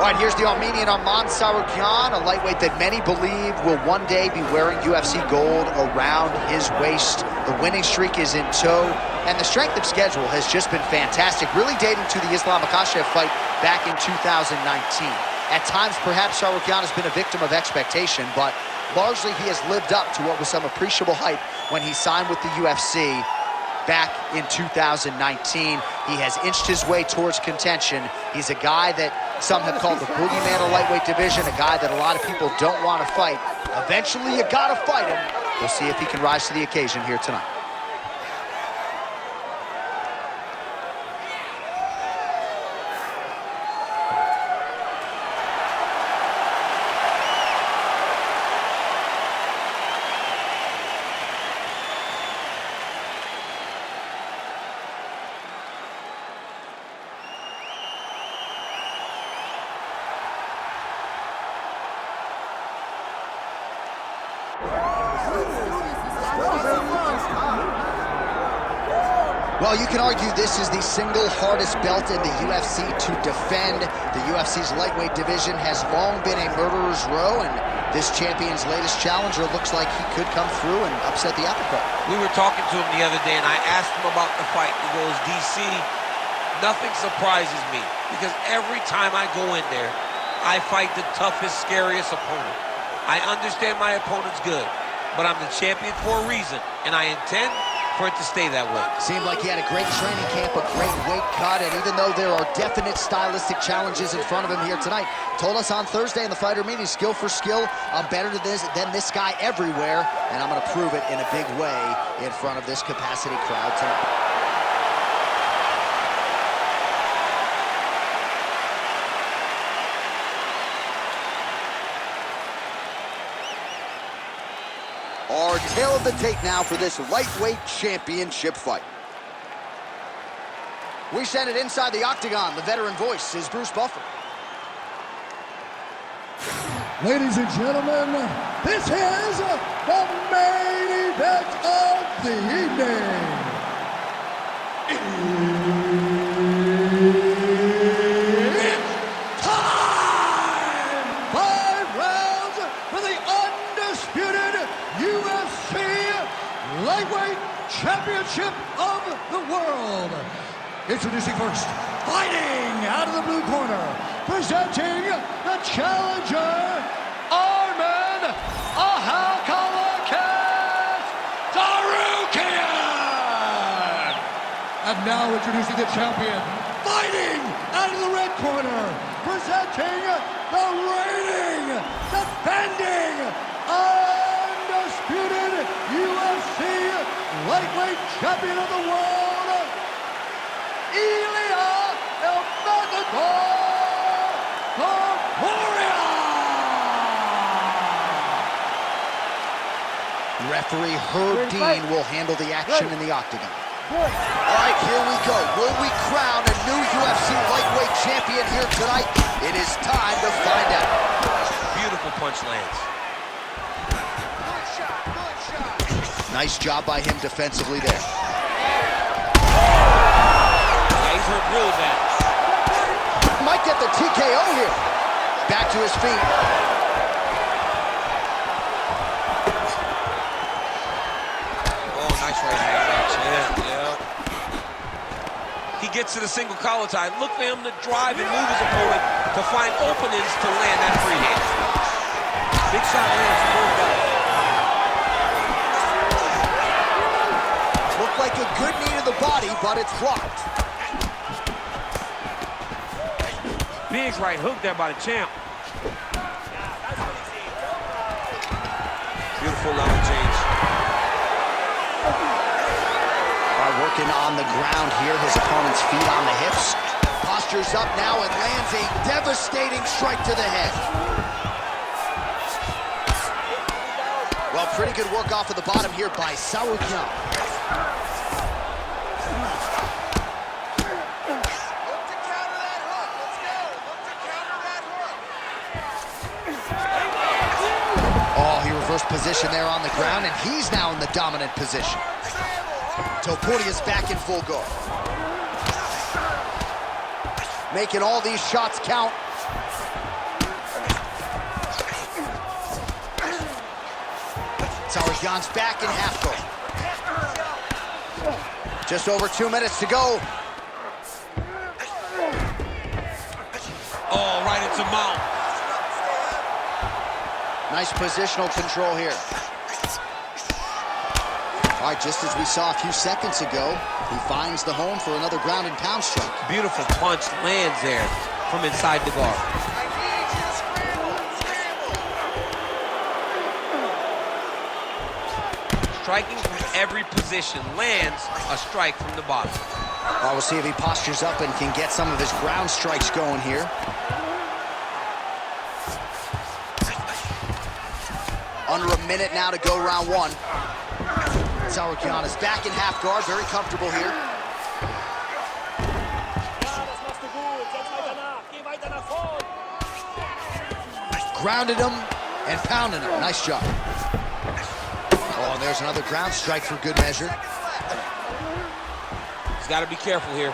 All right, here's the Armenian Arman Tsarukyan, a lightweight that many believe will one day be wearing UFC gold around his waist. The winning streak is in tow, and the strength of schedule has just been fantastic, really dating to the Islam Makhachev fight back in 2019. At times, perhaps Tsarukyan has been a victim of expectation, but largely he has lived up to what was some appreciable hype when he signed with the UFC back in 2019. He has inched his way towards contention. He's a guy that some have called the boogeyman of lightweight division, a guy that a lot of people don't want to fight. Eventually, you gotta fight him. We'll see if he can rise to the occasion here tonight. Well, you can argue this is the single hardest belt in the UFC to defend. The UFC's lightweight division has long been a murderer's row, and this champion's latest challenger looks like he could come through and upset the apple cart. We were talking to him the other day, and I asked him about the fight. He goes, DC, nothing surprises me, because every time I go in there, I fight the toughest, scariest opponent. I understand my opponent's good, but I'm the champion for a reason, and I intend for it to stay that way. Seemed like he had a great training camp, a great weight cut, and even though there are definite stylistic challenges in front of him here tonight, told us on Thursday in the fighter meeting, skill for skill, I'm better than this guy everywhere, and I'm gonna prove it in a big way in front of this capacity crowd tonight. Our tale of the tape now for this lightweight championship fight. We send it inside the octagon. The veteran voice is Bruce Buffer. Ladies and gentlemen, this is the main event of the evening. It's time! 5 rounds for the undisputed UFC Lightweight Championship of the World. Introducing first, fighting out of the blue corner, presenting the challenger, Arman Tsarukyan. And now introducing the champion, fighting out of the red corner, presenting the reigning, defending, undisputed UFC lightweight champion of the world, Ilia Topuria. Referee Herb Dean will handle the action in the octagon. All right, here we go. Will we crown a new UFC lightweight champion here tonight? It is time to find out. Beautiful punch lands. Nice job by him defensively there. Yeah, he's hurt really bad. Might get the TKO here. Back to his feet. Oh, nice right hand. Yeah. He gets to the single collar tie. Look for him to drive and move his opponent to find openings to land that free hand. Big shot lands from both guys. Looked like a good knee to the body, but it's blocked. Big right hook there by the champ. Beautiful level change. Working on the ground here, his opponent's feet on the hips. Postures up now and lands a devastating strike to the head. Well, pretty good work off of the bottom here by Tsarukyan. Oh, he reversed position there on the ground, and he's now in the dominant position. Topuria's back in full guard. Making all these shots count. Tsarukyan's back in half guard. Just over 2 minutes to go. Oh, right into mount. Nice positional control here. All right, just as we saw a few seconds ago, he finds the home for another ground and pound strike. Beautiful punch lands there from inside the guard. Striking from every position, lands a strike from the bottom. Well, we'll see if he postures up and can get some of his ground strikes going here. Under a minute now to go, round one. Tsarukyan is back in half guard, very comfortable here. Grounded him and pounded him. Nice job. Oh, and there's another ground strike for good measure. He's got to be careful here.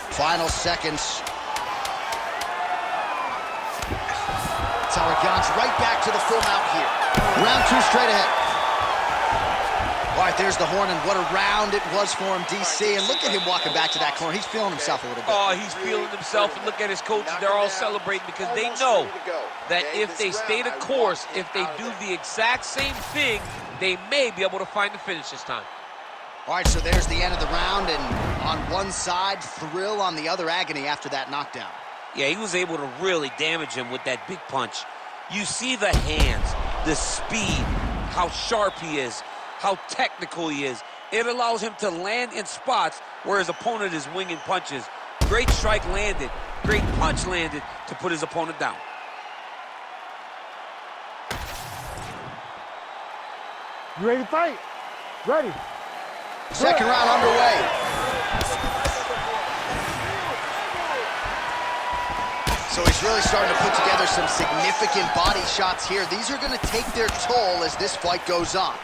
Final seconds. Tsarukyan's right back to the full mount here. Round two straight ahead. All right, there's the horn, and what a round it was for him, DC. And look at him walking back to that corner. He's feeling himself a little bit. Oh, he's feeling himself, and look at his coaches. They're all celebrating because they know that if they stay the course, if they do the exact same thing, they may be able to find the finish this time. All right, so there's the end of the round, and on one side, thrill, on the other, agony after that knockdown. Yeah, he was able to really damage him with that big punch. You see the hands, the speed, how sharp he is, how technical he is. It allows him to land in spots where his opponent is winging punches. Great strike landed, great punch landed to put his opponent down. You ready to fight? Ready. Second round underway. So he's really starting to put together some significant body shots here. These are going to take their toll as this fight goes on.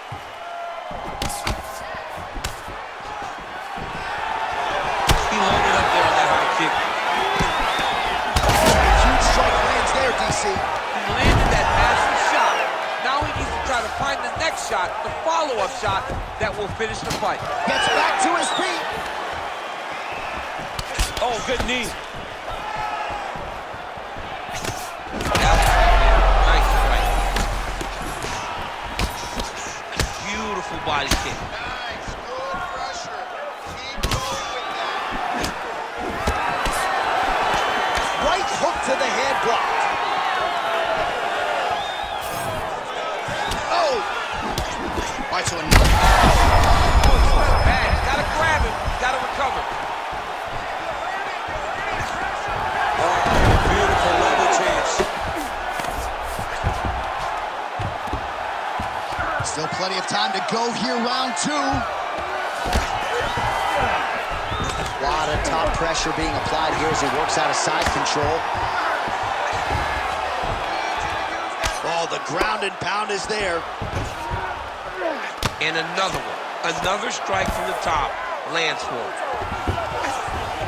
He loaded up there on that high kick. Huge strike lands there, DC. He landed that massive shot. Now he needs to try to find the next shot, the follow-up shot that will finish the fight. Gets back to his feet. Oh, good knee. Body kick. Nice, good pressure. Keep going with that. Right hook to the head, blocked. Oh! All right, so another. Bad. He's got to grab him. He's got to recover. Oh, beautiful level change. Still plenty of time to go here, round two. A lot of top pressure being applied here as he works out of side control. Oh, the ground and pound is there. And another one. Another strike from the top lands for him.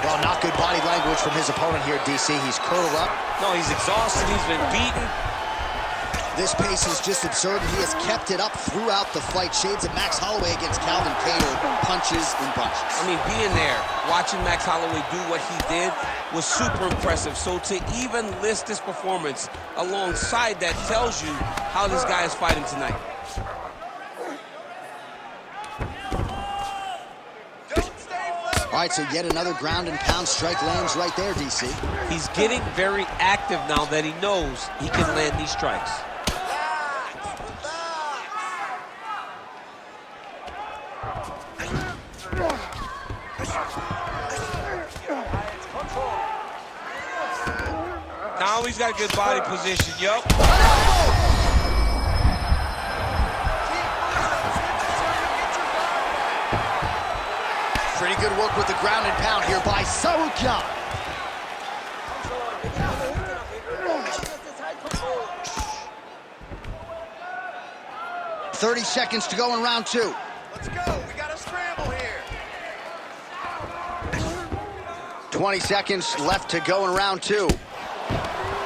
Well, not good body language from his opponent here, DC. He's curled up. No, he's exhausted. He's been beaten. This pace is just absurd, and he has kept it up throughout the fight. Shades of Max Holloway against Calvin Kattar, punches and punches. I mean, being there, watching Max Holloway do what he did was super impressive. So to even list this performance alongside that tells you how this guy is fighting tonight. All right, so yet another ground and pound strike lands right there, DC. He's getting very active now that he knows he can land these strikes. Now he's got good body position, yup. Pretty good work with the ground and pound here by Tsarukyan. "30 seconds to go in round two. Let's go. We got a scramble here. 20 seconds left to go in round two.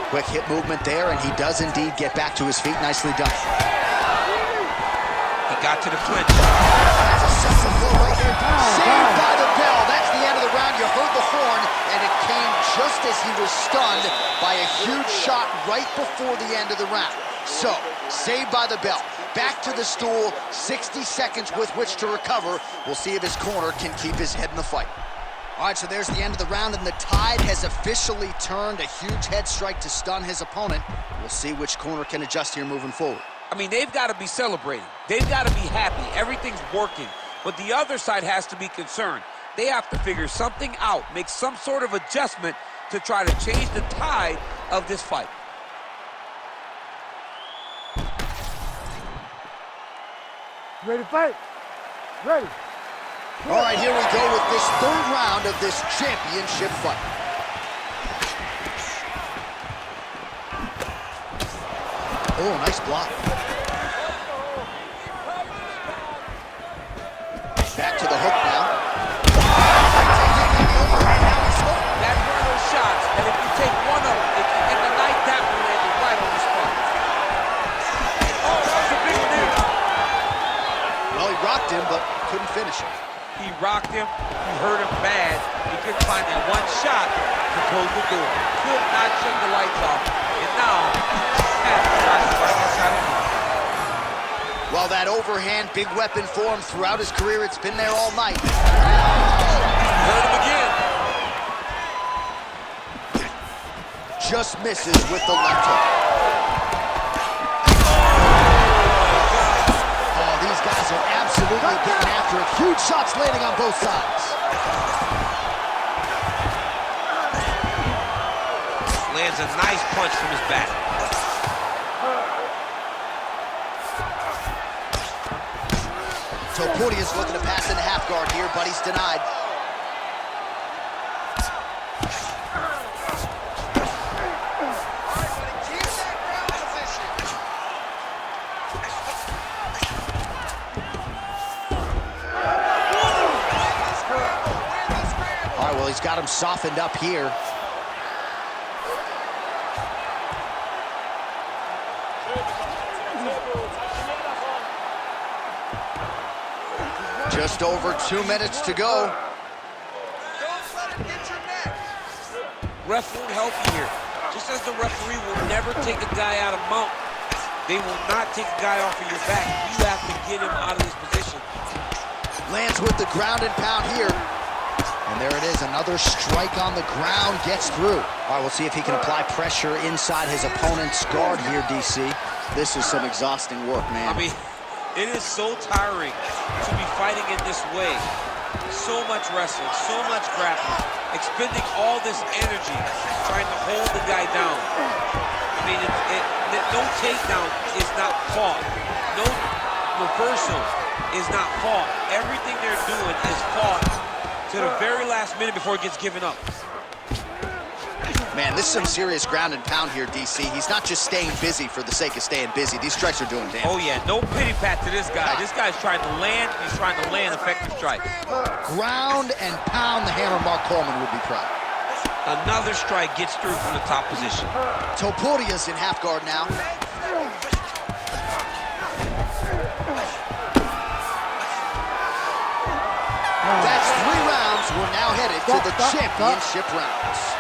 Quick hip movement there, and he does indeed get back to his feet. Nicely done. He got to the clinch. That's a successful blow right there. Saved by the bell. That's the end of the round. You heard the horn, and it came just as he was stunned by a huge shot right before the end of the round. So, saved by the bell. Back to the stool, 60 seconds with which to recover. We'll see if his corner can keep his head in the fight. All right, so there's the end of the round, and the tide has officially turned. A huge head strike to stun his opponent. We'll see which corner can adjust here moving forward. I mean, they've got to be celebrating. They've got to be happy. Everything's working. But the other side has to be concerned. They have to figure something out, make some sort of adjustment to try to change the tide of this fight. Ready to fight? Ready. All right, here we go with this third round of this championship fight. Oh, nice block. Back to the hook now. That's one of those shots, and if you take one of them, in the night, that one landed right on the spot. Oh, that was a big one there. Well, he rocked him, but couldn't finish him. He rocked him, he hurt him bad. He couldn't find that one shot to close the door. Could not shut the lights off, and now has to try to find that shot again. Well, that overhand big weapon for him throughout his career, it's been there all night. Hurt him again. Just misses with the left hook. Oh, these guys are absolutely getting after it. Huge shots landing on both sides. Lands a nice punch from his back. Topuria's looking to pass into half guard here, but he's denied. All right, well, he's got him softened up here. Just over 2 minutes to go. Don't let him get your neck. Ref won't help you here. Just as the referee will never take a guy out of mount, they will not take a guy off of your back. You have to get him out of this position. Lands with the ground and pound here. And there it is, another strike on the ground, gets through. All right, we'll see if he can apply pressure inside his opponent's guard here, DC. This is some exhausting work, man. I mean, it is so tiring to be fighting in this way. So much wrestling, so much grappling, expending all this energy trying to hold the guy down. I mean, no takedown is not fought. No reversal is not fought. Everything they're doing is fought to the very last minute before it gets given up. Man, this is some serious ground and pound here, DC. He's not just staying busy for the sake of staying busy. These strikes are doing damage. Oh, yeah, no pity pat to this guy. This guy's trying to land, he's trying to land effective strike. Ground and pound, the hammer Mark Coleman would be proud. Another strike gets through from the top position. Topuria's in half guard now. That's 3 rounds. We're now headed to the championship rounds.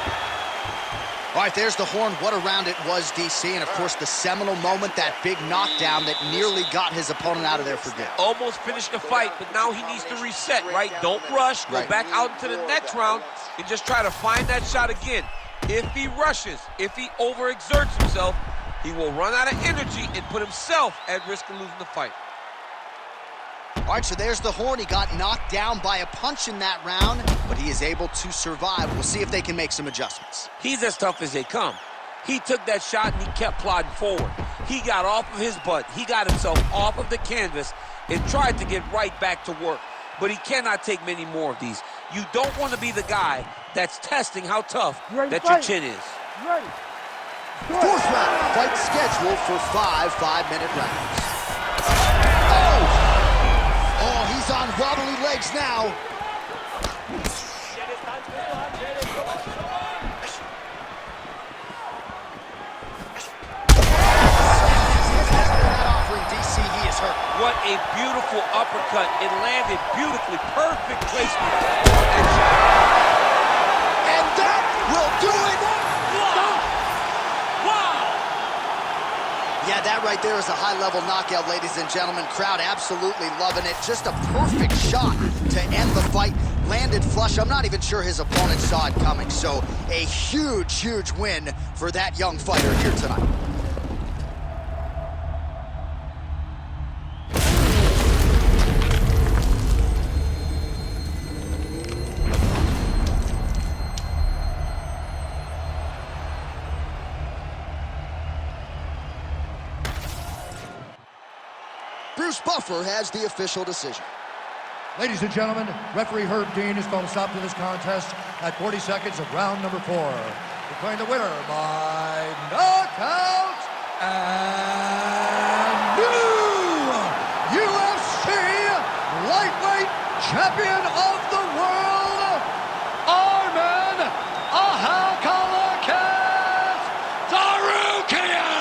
All right, there's the horn. What a round it was, DC. And, of course, the seminal moment, that big knockdown that nearly got his opponent out of there for good. Almost finished the fight, but now he needs to reset, right? Don't rush. Go back out into the next round and just try to find that shot again. If he rushes, if he overexerts himself, he will run out of energy and put himself at risk of losing the fight. All right, so there's the horn. He got knocked down by a punch in that round, but he is able to survive. We'll see if they can make some adjustments. He's as tough as they come. He took that shot and he kept plodding forward. He got off of his butt. He got himself off of the canvas and tried to get right back to work. But he cannot take many more of these. You don't want to be the guy that's testing how tough that your chin is. Ready. 4th round, fight scheduled for 5 5-minute rounds. Oh, he's on wobbly legs now. What a beautiful uppercut. It landed beautifully. Perfect placement on that shot. And that will do it. Wow! Yeah, that right there is a high-level knockout, ladies and gentlemen. Crowd absolutely loving it. Just a perfect shot to end the fight. Landed flush. I'm not even sure his opponent saw it coming. So a huge, huge win for that young fighter here tonight. Bruce Buffer has the official decision. Ladies and gentlemen, referee Herb Dean has called a stop to this contest at 40 seconds of round number 4. Declaring the winner by knockout and new UFC lightweight champion of the world, Arman Tsarukyan!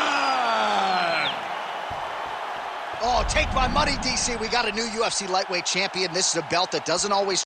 Oh, take my money, DC. We got a new UFC lightweight champion. This is a belt that doesn't always